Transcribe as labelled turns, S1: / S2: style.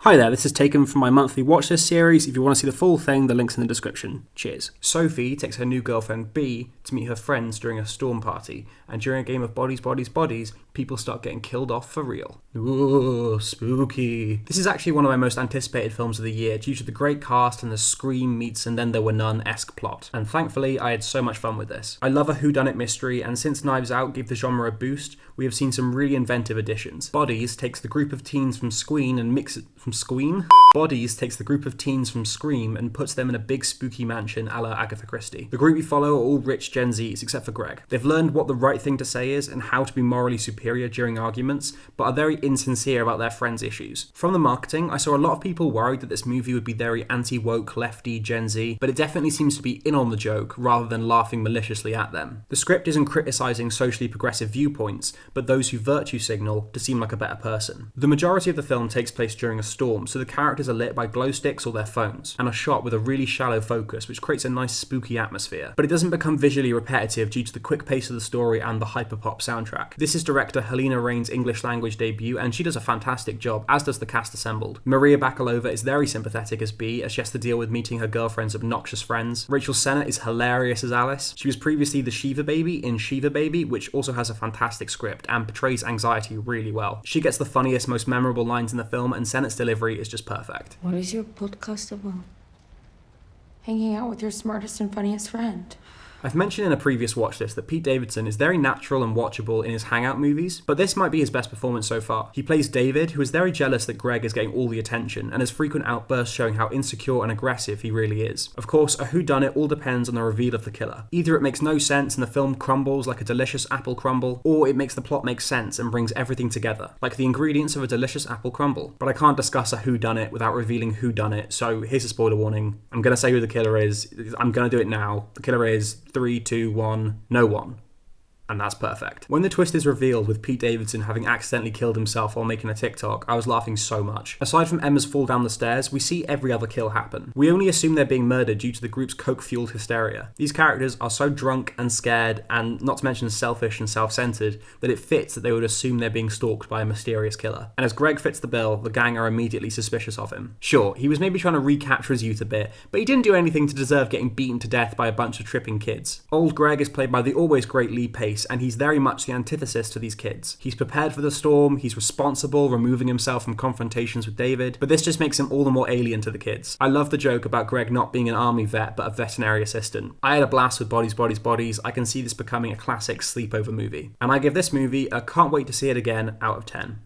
S1: Hi there, this is taken from my monthly watchlist series. If you want to see the full thing, the link's in the description. Cheers. Sophie takes her new girlfriend B to meet her friends during a storm party, and during a game of bodies, people start getting killed off for real. Ooh, spooky. This is actually one of my most anticipated films of the year due to the great cast and the Scream meets And Then There Were None-esque plot, and thankfully I had so much fun with this. I love a whodunit mystery, and since Knives Out gave the genre a boost, we have seen some really inventive additions. Bodies takes the group of teens from Scream and Bodies takes the group of teens from Scream and puts them in a big spooky mansion a la Agatha Christie. The group we follow are all rich Gen Zs except for Greg. They've learned what the right thing to say is and how to be morally superior during arguments, but are very insincere about their friends' issues. From the marketing, I saw a lot of people worried that this movie would be very anti-woke, lefty, Gen Z, but it definitely seems to be in on the joke rather than laughing maliciously at them. The script isn't criticising socially progressive viewpoints, but those who virtue signal to seem like a better person. The majority of the film takes place during a storm, so the characters are lit by glow sticks or their phones, and are shot with a really shallow focus, which creates a nice spooky atmosphere. But it doesn't become visually repetitive due to the quick pace of the story and the hyperpop soundtrack. This is director Helena Rain's English language debut, and she does a fantastic job, as does the cast assembled. Maria Bakalova is very sympathetic as Bee, as she has to deal with meeting her girlfriend's obnoxious friends. Rachel Sennett is hilarious as Alice. She was previously the Shiva Baby in Shiva Baby, which also has a fantastic script and portrays anxiety really well. She gets the funniest, most memorable lines in the film, and Sennett's delivery is just perfect.
S2: What is your podcast about? Hanging out with your smartest and funniest friend.
S1: I've mentioned in a previous watch list that Pete Davidson is very natural and watchable in his hangout movies, but this might be his best performance so far. He plays David, who is very jealous that Greg is getting all the attention, and has frequent outbursts showing how insecure and aggressive he really is. Of course, a whodunit all depends on the reveal of the killer. Either it makes no sense and the film crumbles like a delicious apple crumble, or it makes the plot make sense and brings everything together, like the ingredients of a delicious apple crumble. But I can't discuss a whodunit without revealing whodunit, so here's a spoiler warning. I'm going to say who the killer is. I'm going to do it now. The killer is 3, 2, 1, no one. And that's perfect. When the twist is revealed with Pete Davidson having accidentally killed himself while making a TikTok, I was laughing so much. Aside from Emma's fall down the stairs, we see every other kill happen. We only assume they're being murdered due to the group's coke-fueled hysteria. These characters are so drunk and scared, and not to mention selfish and self-centered, that it fits that they would assume they're being stalked by a mysterious killer. And as Greg fits the bill, the gang are immediately suspicious of him. Sure, he was maybe trying to recapture his youth a bit, but he didn't do anything to deserve getting beaten to death by a bunch of tripping kids. Old Greg is played by the always great Lee Pace, and he's very much the antithesis to these kids. He's prepared for the storm, he's responsible, removing himself from confrontations with David, but this just makes him all the more alien to the kids. I love the joke about Greg not being an army vet, but a veterinary assistant. I had a blast with Bodies. I can see this becoming a classic sleepover movie. And I give this movie a can't wait to see it again out of 10.